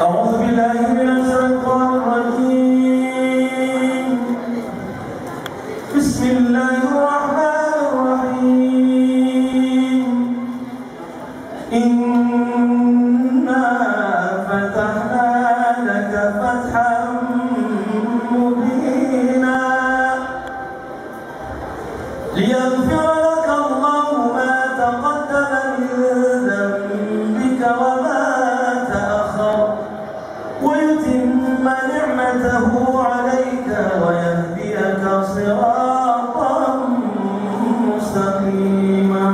أعوذ بالله من الشيطان الرجيم. بسم الله الرحمن الرحيم. إنا فتحنا لك فتحا مبينا ليغفر لك الله ما تقدم من ذنبك وما تأخر ويتم نعمته عليك ويهديك صراطا مستقيما.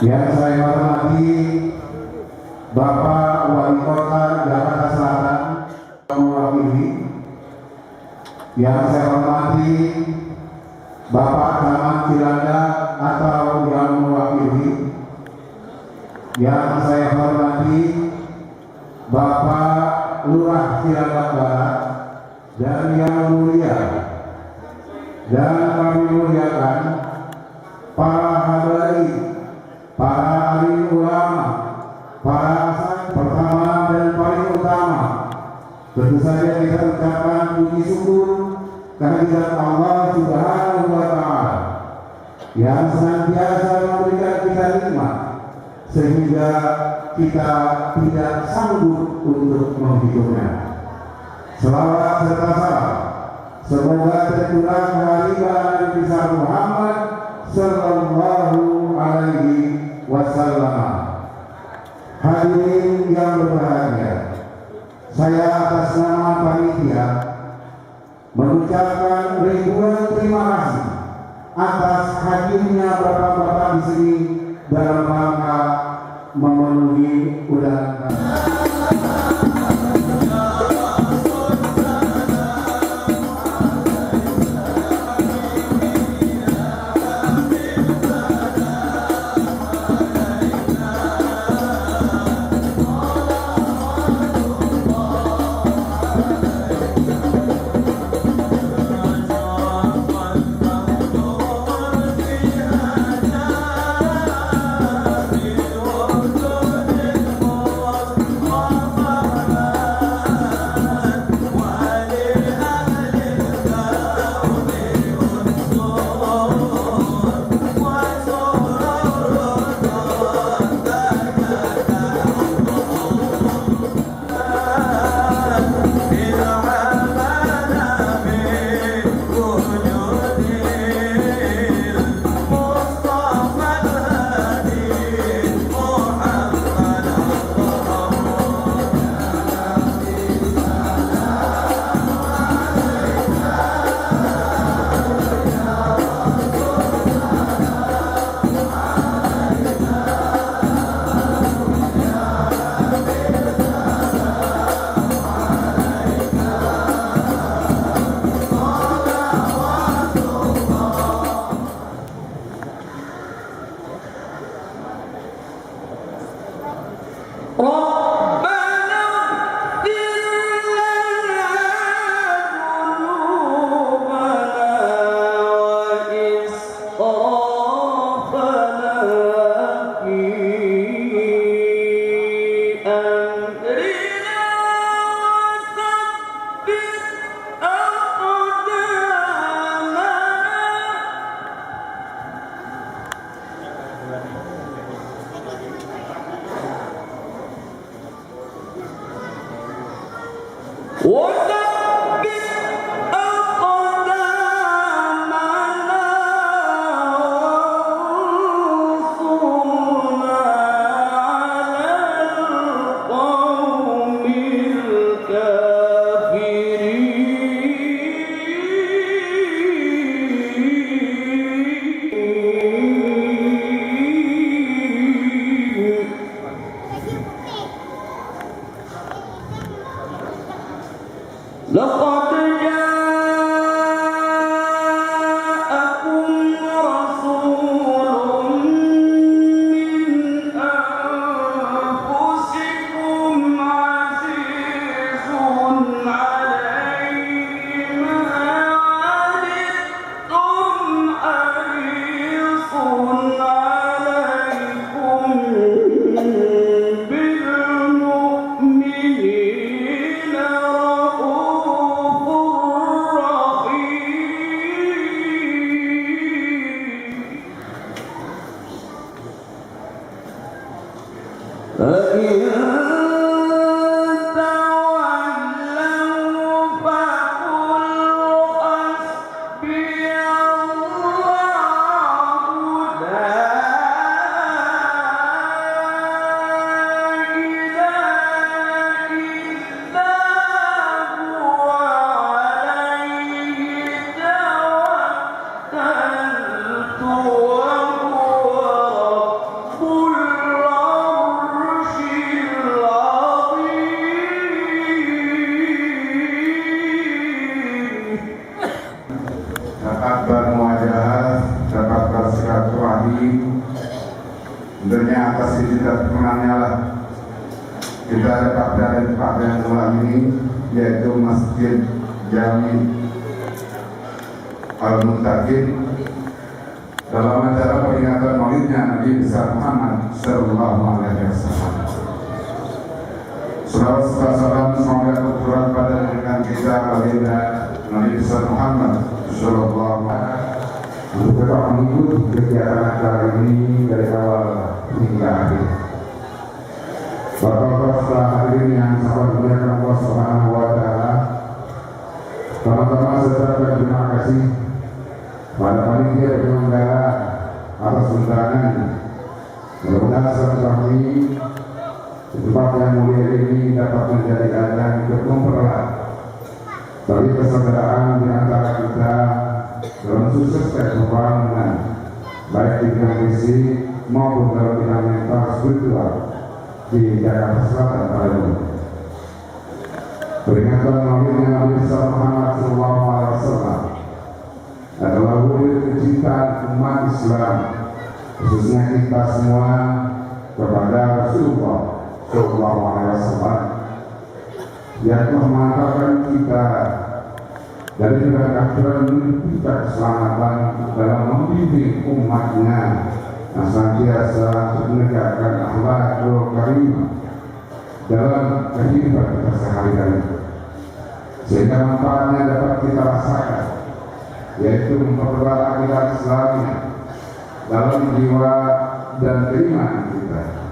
Yang saya hormati Bapak Wali Kota Jakarta Selatan mewakili, yang saya hormati Bapak Camat Cilanda atau yang mewakili, yang saya hormati Bapak Lurah Cilanda Barat dan yang mulia, dan kami muliakan para habaib, para alim ulama, para asal pertama dan paling utama. Tentu saja kita ucapkan puji syukur kehadirat Allah Subhanahu wa Ta'ala yang senantiasa memberikan kita nikmat sehingga kita tidak sanggup untuk menghitungnya. Selawat serta salam semoga tercurah kehadiran Nabi besar Muhammad sallallahu alaihi wasallam. Hadirin yang berbahagia, saya atas nama panitia mengucapkan ribuan terima kasih atas hadirnya bapak-bapak di sini dalam rangka memenuhi undangan. لقد جاءكم رسول من أنفسكم عزيز عليه ما عنتم حريص عليكم بالمؤمنين رؤوف رحيم فإن تولوا فقل حسبي الله لا إله إلا هو عليه توكلت وهو رب العرش العظيم. dapat bermuajah, dapat bersilaturahmi. Tentunya atas izin dan perkenannya lah kita dapat berada di tempat yang mulia ini, yaitu Masjid Jami Al-Muttaqin, dalam acara peringatan Maulidnya Nabi besar Muhammad Sallallahu Alaihi Wasallam. Salawat salam semoga tercurah pada dengan kita baginda Nabi besar Muhammad Sallallahu Alaihi Wasallam. Untuk tetap mengikuti kegiatan acara ini dari awal hingga akhir. Bapak-bapak setelah hadirin yang sangat dimuliakan Allah Subhanahu wa Ta'ala, pertama-tama saya ucapkan terima kasih pada panitia penyelenggara atas undangan. Mudah-mudahan silaturahmi di tempat yang mulia ini dapat menjadi ajang untuk mempererat bagi persaudaraan di antara kita dalam sukseskan pembangunan baik di bidang fisik maupun dalam bidang mental spiritual di Jakarta Selatan pada ini. Peringatan Maulidnya Nabi besar Muhammad Sallallahu Alaihi Wasallam adalah wujud kecintaan umat Islam, khususnya kita semua, kepada Rasulullah Sallallahu Alaihi Wasallam yang telah mengantarkan kita dari negara-negara menuju keselamatan dalam membimbing umatnya yang senantiasa menegakkan akhlakul karimah dalam kehidupan kita sehari-hari, sehingga manfaatnya dapat kita rasakan, yaitu memperkuat akidah Islamnya dalam jiwa dan keimanan kita.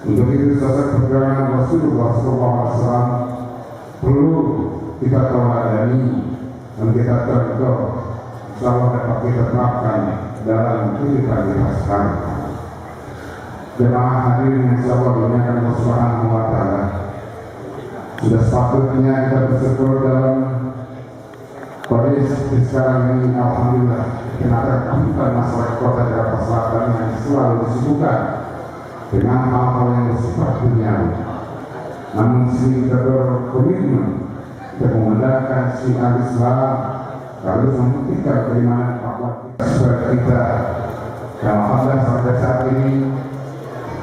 Untuk itu sosok perjuangan Rasulullah SAW perlu kita teladani dan kita contoh, insyaallah dapat kita terapkan dalam kehidupan kita sehari-hari. Jemaah hadirin yang insyaallah dimuliakan Allah Subhanahu wa Ta'ala, sudah sepatutnya kita bersyukur dalam kondisi sekarang ini. Alhamdulillah, kenapa kehidupan masyarakat Kota Jakarta Selatan yang selalu disibukkan dengan hal-hal yang bersifat duniawi, namun sering kita berkomitmen untuk memudahkan syiar Islam lalu membuktikan keimanan akhlak kita. Dan alhamdulillah sampai saat ini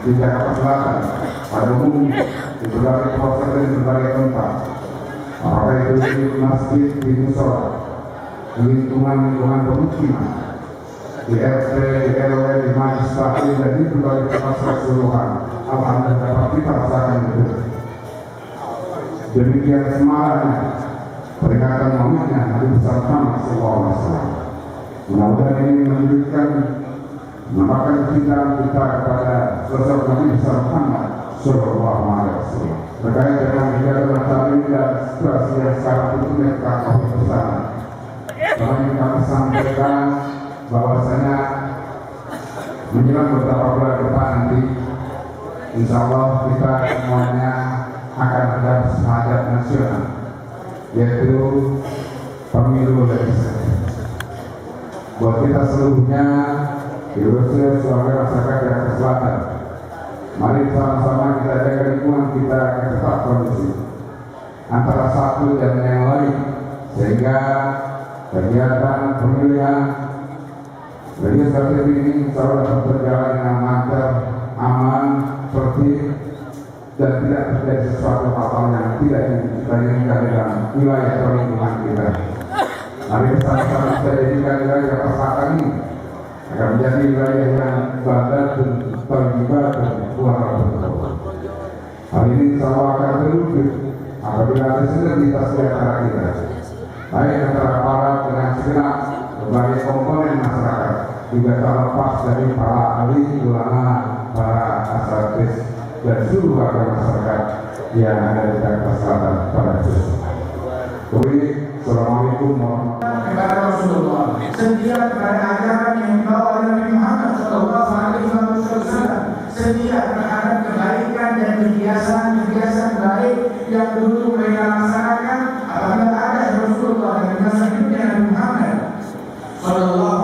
di Jakarta Selatan pada umumnya di berbagai kota dan berbagai tempat, apakah itu di masjid, di musola, di lingkungan pemukiman, di RT, di RW, di majelis taklim, dan di berbagai tempat keseluruhan, alhamdulillah dapat kita rasakan itu. Demikian semangatnya peringatan Maulidnya Nabi besar Muhammad SAW. Mudah-mudahan ini menunjukkan menampakkan kita kepada sosok Nabi besar Muhammad SAW terkait dengan kegiatan taklim dan situasi yang sekarang itu mereka kami bersama. Kami sampaikan bahwasanya menjelang beberapa bulan depan nanti, insya Allah kita semuanya akan ada semangat nasional, yaitu pemilu legislatif. Buat kita seluruhnya di Rusia sebagai masyarakat Jakarta Selatan, mari sama-sama kita jaga lingkungan kita yang tetap kondusif. antara satu dan yang lain, sehingga kegiatan pemilihan legislatif ini insya Allah dapat berjalan dengan lancar, aman, tertib, dan tidak terjadi sesuatu hal yang tidak kita inginkan dalam wilayah atau lingkungan kita. Mari bersama-sama kita jadikan wilayah Persatuan ini agar menjadi wilayah yang ibadat dan beribadah dan suara betul. Hal ini insya Allah akan terwujud apabila ada sinergitas di antara kita, baik antara aparat dengan segenap berbagai komponen masyarakat, juga terlepas dari para ahli, ulama, para asatidz dan seluruh warga masyarakat yang ada di Jakarta Selatan pada khususnya. Assalamualaikum warahmatullahi wabarakatuh. Kepada Rasulullah, setia kepada ajaran yang dibawa oleh Nabi Muhammad SAW, setia terhadap kebaikan dan kebiasaan baik yang dulu mereka laksanakan apabila ada Rasulullah dan masa hidupnya Nabi Muhammad SAW.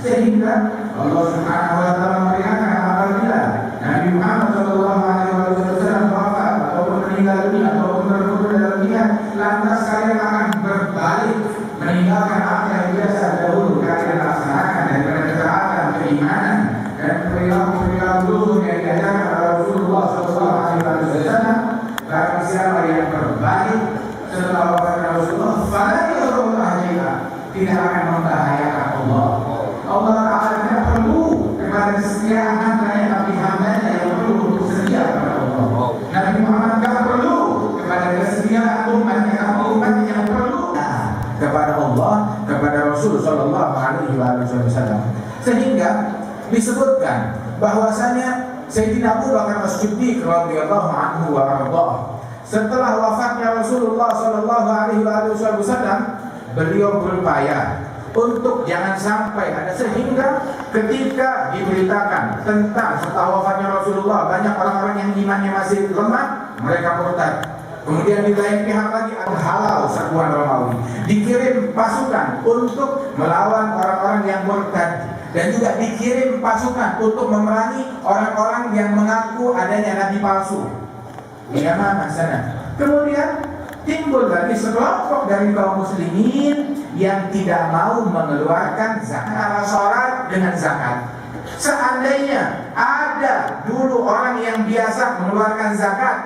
Sehingga Allah Subhanahu Wa Taala memperingatkan apabila Nabi Muhammad SAW wafat ataupun meninggal dunia ataupun berkubur dalam dunia, lantas kalian akan berbalik meninggalkan apa yang biasa dahulu kalian laksanakan daripada ketaatan, keimanan dan perilaku luhur yang diajarkan oleh Rasulullah SAW. Barang siapa yang berbalik setelah wafat Rasulullah, fala yadurullah jika tidak akan membahayakan Allah. Allah Ta'ala tidak perlu kepada kesetiaan hambanya, tapi hambanya yang perlu untuk setia kepada Allah. Nabi Muhammad tidak perlu kepada kesetiaan umatnya, tapi umatnya yang perlu kepada Allah, kepada Rasul Sallallahu Alaihi Wasallam. Sehingga disebutkan bahwasanya Sayyidina Abu Bakar As-Siddiq radhiyallahu anhu wa ardhah, setelah wafatnya Rasulullah Sallallahu Alaihi Wasallam, beliau berupaya untuk jangan sampai ada, sehingga ketika diberitakan tentang setelah wafatnya Rasulullah banyak orang-orang yang imannya masih lemah, mereka murtad. Kemudian di lain pihak lagi ada Halal Satuan Romawi, dikirim pasukan untuk melawan orang-orang yang murtad, dan juga dikirim pasukan untuk memerangi orang-orang yang mengaku adanya nabi palsu. Iya mana sana. Kemudian timbul lagi sekelompok dari kaum muslimin yang tidak mau mengeluarkan zakat sholat dengan zakat. Seandainya ada dulu orang yang biasa mengeluarkan zakat,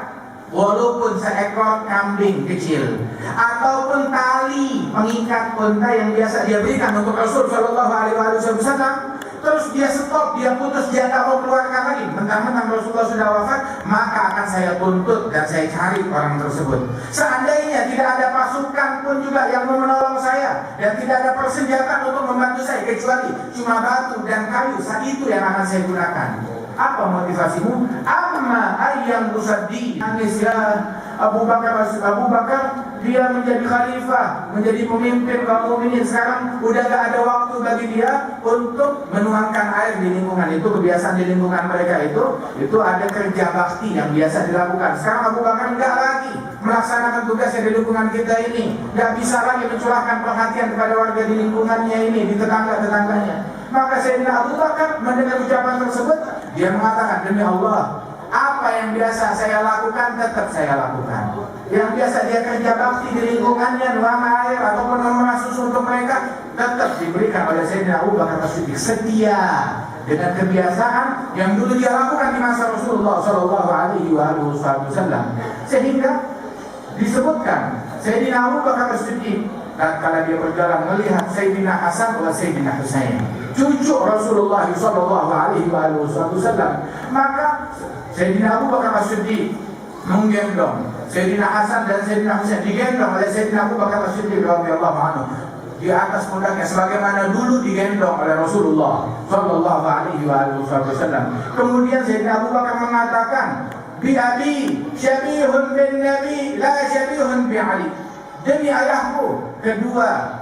walaupun seekor kambing kecil ataupun tali pengikat unta yang biasa dia berikan untuk Rasul Shallallahu Alaihi Wasallam, terus dia stop, dia putus, dia tak mau keluarkan lagi, mentang-mentang Rasulullah sudah wafat, maka akan saya tuntut dan saya cari orang tersebut. Seandainya tidak ada pasukan pun juga yang mau menolong saya, dan tidak ada persenjataan untuk membantu saya kecuali cuma batu dan kayu, saat itu yang akan saya gunakan. Apa motivasimu? Amma ayyam musaddi. Nangis ya Abu Bakar dia menjadi khalifah, menjadi pemimpin kaum mukminin. Sekarang udah gak ada waktu bagi dia untuk menuangkan air di lingkungan itu. Kebiasaan di lingkungan mereka itu ada kerja bakti yang biasa dilakukan. Sekarang Abu Bakar enggak lagi melaksanakan tugasnya di lingkungan kita ini, gak bisa lagi mencurahkan perhatian kepada warga di lingkungannya ini, di tetangga-tetangganya. Maka Sayyidina Abu Bakar mendengar ucapan tersebut, dia mengatakan, demi Allah, apa yang biasa saya lakukan tetap saya lakukan. Yang biasa dia kerja bakti di lingkungannya, nuang air ataupun memerah susu untuk mereka, tetap diberikan oleh Sayyidina Abu Bakar As-Siddiq. Setia dengan kebiasaan yang dulu dia lakukan di masa Rasulullah Shallallahu Alaihi Wasallam. Sehingga disebutkan Sayyidina Abu Bakar As-Siddiq tatkala dia berjalan melihat Sayyidina Hasan wa Sayyidina Husain, cucu Rasulullah Shallallahu Alaihi Wasallam, maka Sayyidina Abu Bakar As-Siddiq menggendong Sayyidina Hasan dan Sayyidina Husain, digendong oleh Sayyidina Abu Bakar As-Siddiq radhiyallahu anhu di atas pundaknya, sebagaimana dulu digendong oleh Rasulullah Shallallahu Alaihi Wasallam. Kemudian Sayyidina Abu Bakar mengatakan, bi abi syabihun bin Nabi la syabihun bi Ali. Demi ayahku, kedua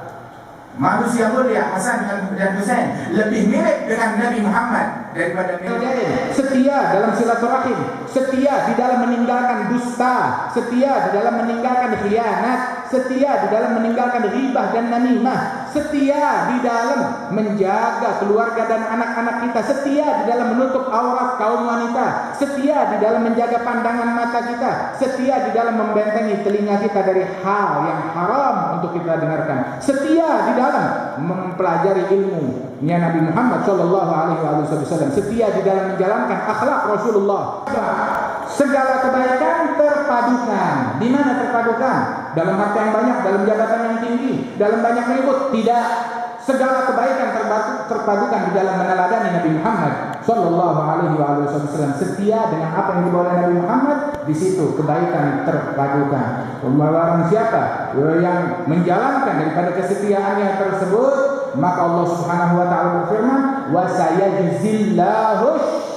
manusia mulia Hasan dan Husain lebih mirip dengan Nabi Muhammad daripada mirip. Setia dalam silaturahim, setia di dalam meninggalkan dusta, setia di dalam meninggalkan khianat, setia di dalam meninggalkan ghibah dan namimah, setia di dalam menjaga keluarga dan anak-anak kita, setia di dalam menutup aurat kaum wanita, setia di dalam menjaga pandangan mata kita, setia di dalam membentengi telinga kita dari hal yang haram untuk kita dengarkan, setia di dalam mempelajari ilmunya Nabi Muhammad Shallallahu Alaihi Wasallam, setia di dalam menjalankan akhlak Rasulullah. Segala kebaikan terpadukan. Di mana terpadukan? Dalam harta yang banyak, dalam jabatan yang tinggi, dalam banyak meliput. Tidak. Segala kebaikan terpadukan di dalam meneladani Nabi Muhammad Shallallahu Alaihi Wasallam. Setia dengan apa yang dibawa oleh Nabi Muhammad, di situ kebaikan terpadukan. Barang siapa yang menjalankan daripada kesetiaannya tersebut, maka Allah Subhanahu Wa Taala berfirman, wa sayajzillahu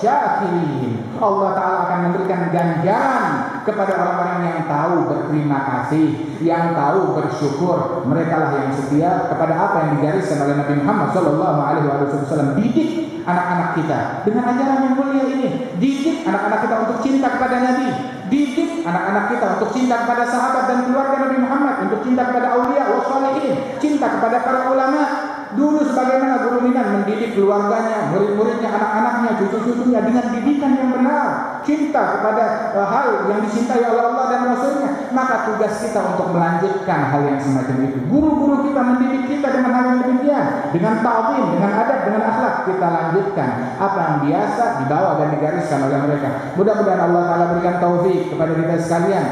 syakirin. Allah Ta'ala akan memberikan ganjaran kepada orang-orang yang tahu berterima kasih, yang tahu bersyukur. Mereka lah yang setia kepada apa yang digariskan oleh Nabi Muhammad Sallallahu Alaihi Wasallam. Didik anak-anak kita dengan ajaran yang mulia ini. Didik anak-anak kita untuk cinta kepada Nabi. Didik anak-anak kita untuk cinta kepada sahabat dan keluarga Nabi Muhammad, untuk cinta kepada aulia wa sholihin, cinta kepada para ulama. Dulu sebagaimana guru Minan mendidik keluarganya, murid-muridnya, anak-anaknya, cucu-cucunya dengan didikan yang benar, cinta kepada hal yang dicintai oleh Allah dan Rasulnya, maka tugas kita untuk melanjutkan hal yang semacam itu. Guru-guru kita mendidik kita dengan hal yang demikian, dengan ta'zim, dengan adab, dengan akhlak, kita lanjutkan apa yang biasa dibawa dan digariskan oleh mereka. Mudah-mudahan Allah Ta'ala berikan taufik kepada kita sekalian,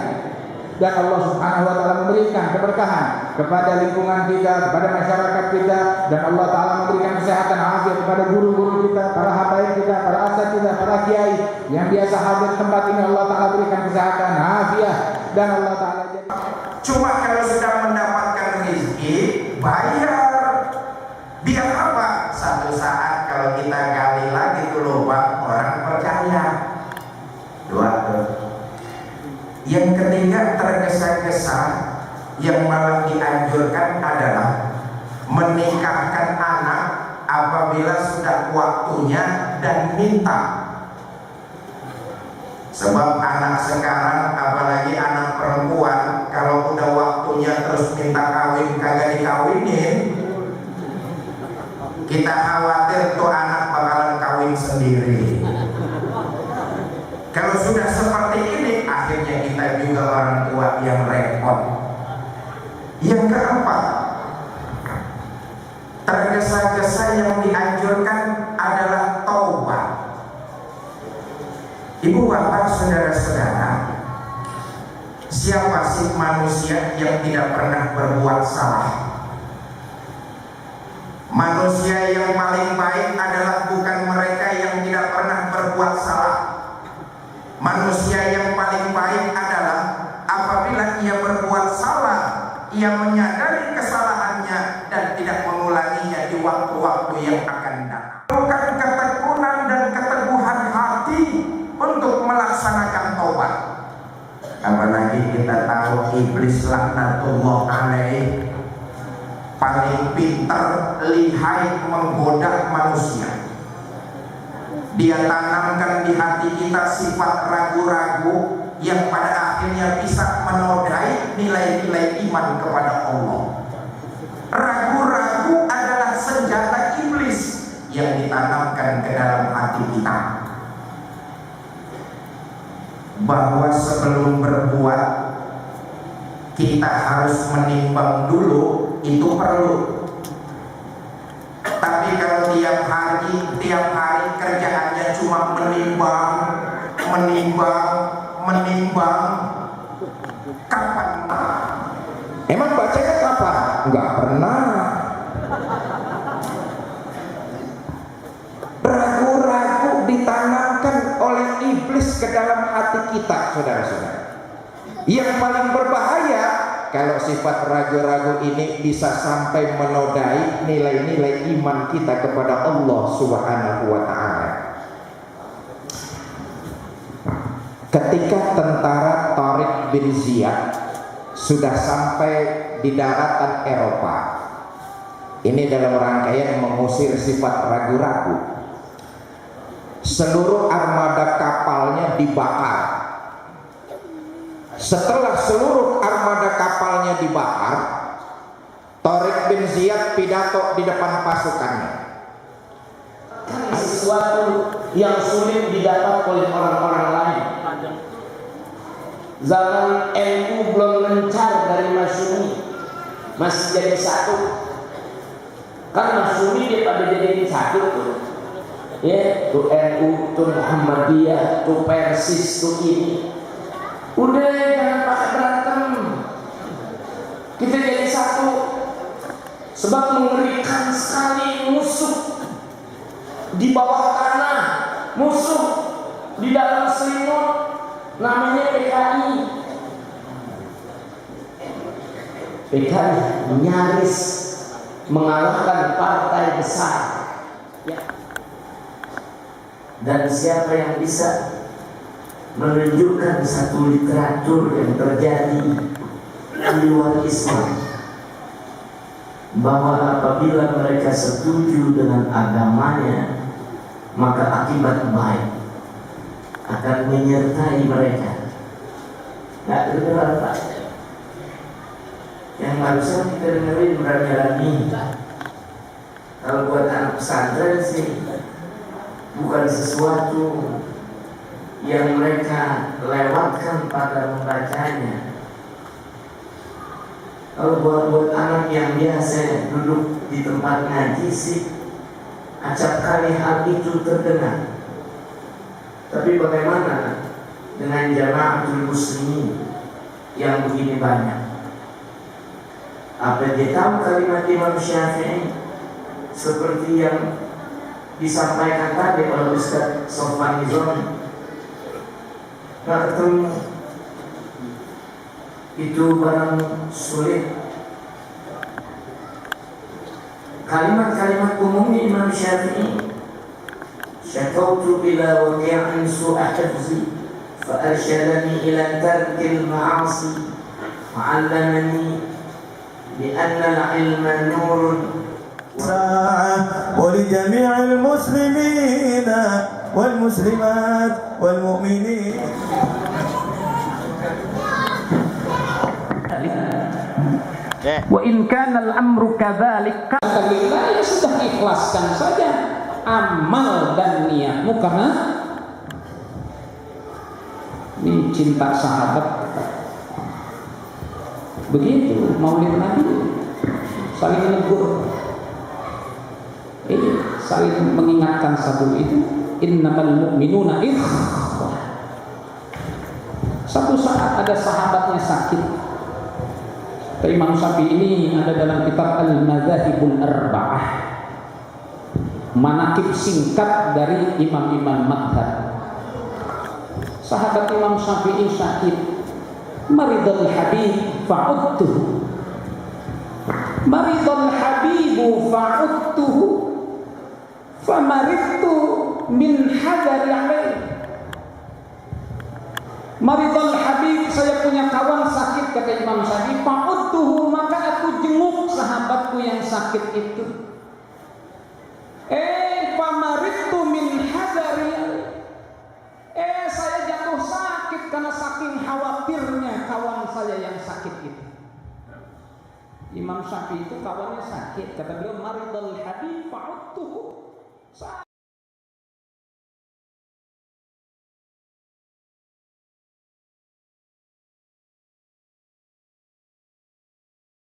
dan Allah Subhanahu Wa Taala memberikan keberkahan kepada lingkungan kita, kepada masyarakat kita, dan Allah Taala memberikan kesehatan afiat kepada guru-guru kita, para habaib kita, para asatidz kita, para kiai yang biasa hadir tempat ini. Allah Taala berikan kesehatan afiat, dan Allah Taala cuma kalau sudah mendapatkan rezeki bayar. Biar apa? Satu saat kalau kita gali lagi tuh lubang, orang percaya. Dua tuh. Yang ketiga, tergesa-gesa yang malah dianjurkan adalah menikahkan anak apabila sudah waktunya dan minta. Sebab anak sekarang, apalagi anak perempuan, kalau udah waktunya terus minta kawin kagak dikawinin, kita khawatir tuh anak bakalan kawin sendiri. Kalau sudah seperti ini, akhirnya kita juga orang tua yang repot. Yang keempat, tergesa-gesa yang dianjurkan adalah taubat. Ibu bapak, saudara-saudara, siapa sih manusia yang tidak pernah berbuat salah? Manusia yang paling baik adalah bukan mereka yang tidak pernah berbuat salah. Manusia yang paling baik adalah apabila ia berbuat salah, ia menyadari kesalahannya dan tidak mengulanginya di waktu-waktu yang akan datang. Bukan ketekunan dan keteguhan hati untuk melaksanakan taubat. Apalagi kita tahu iblis laknatullah alaih paling pintar, lihai menggoda manusia. Dia tanamkan di hati kita sifat ragu-ragu yang pada akhirnya bisa menodai nilai-nilai iman kepada Allah. Ragu-ragu adalah senjata iblis yang ditanamkan ke dalam hati kita. Bahwa sebelum berbuat, kita harus menimbang dulu, itu perlu. Tapi kalau tiap hari kerjaannya cuma menimbang, kapan? Emang bacanya kapan? Enggak pernah. Ragu-ragu ditanamkan oleh iblis ke dalam hati kita, saudara-saudara. Yang paling berbahaya kalau sifat ragu-ragu ini bisa sampai menodai nilai-nilai iman kita kepada Allah Subhanahu wa Ta'ala. Ketika tentara Tariq bin Ziyad sudah sampai di daratan Eropa, ini dalam rangkaian mengusir sifat ragu-ragu, seluruh armada kapalnya dibakar. Setelah seluruh armada kapalnya dibakar, Tariq Syekh bin Ziyad pidato di depan pasukannya. Kan sesuatu yang sulit didapat oleh orang-orang lain. Zaman NU belum mencar dari Masyumi, masih jadi satu. Kan Masyumi dia pada jadi satu tuh. Ya, tuh NU, tuh Muhammadiyah, tuh Persis, tuh ini. Udah jangan pakai berantem. Kita jadi satu. Sebab mengerikan sekali musuh di bawah tanah, musuh di dalam selimut, namanya PKI. PKI nyaris mengalahkan partai besar. Ya. Dan siapa yang bisa menunjukkan satu literatur yang terjadi di luar Islam, bahwa apabila mereka setuju dengan agamanya, maka akibat baik akan menyertai mereka. Nggak dengar Pak? Yang harusnya kita dengerin berani-berani. Kalau buat anak pesantren sih bukan sesuatu yang mereka lewatkan pada membacanya. Kalau buat anak yang biasa duduk di tempat ngaji sih acap kali hal itu terdengar. Tapi bagaimana dengan jamaatul muslimin yang begini banyak? Apa dia tahu kalimat Imam Syafi'i seperti yang disampaikan tadi oleh Ustaz Sofwan Nizami? Nggak ketemu. Itu barang sulit. Kalimat-kalimat umumnya Imam Syafi'i, syakautu ila waqi'an su'a hifzi fa arsyadani ila tarkil ma'asi wa'allamani bi anna al-ilma nurun ولجميع المسلمين والمسلمات والمؤمنين. Wa in kana al-amru kadzalik, ya sudah ikhlaskan saja amal dan niatmu karena ini cinta sahabat. Begitu maulid Nabi, saling menegur, saling mengingatkan satu itu. Innamal mu'minuna ikhwah. Satu saat ada sahabatnya sakit. Imam Syafi'i ini ada dalam kitab Al-Madzhabul Arba'ah, manaqib singkat dari imam-imam madhab. Sahabat Imam Syafi'i sakit, maridul habib fa'udtuhu, maridul habibu fa'udtuhu famaridtu min hadari alaih. Maridul habib, saya punya kawan sakit, kata Imam Syafi'i, fa'udtuhu, maka aku jenguk sahabatku yang sakit itu. Famaridtu min hadari, saya jatuh sakit karena saking khawatirnya kawan saya yang sakit itu. Imam Syafi'i itu kawannya sakit, kata beliau maridul habib fa'udtuhu.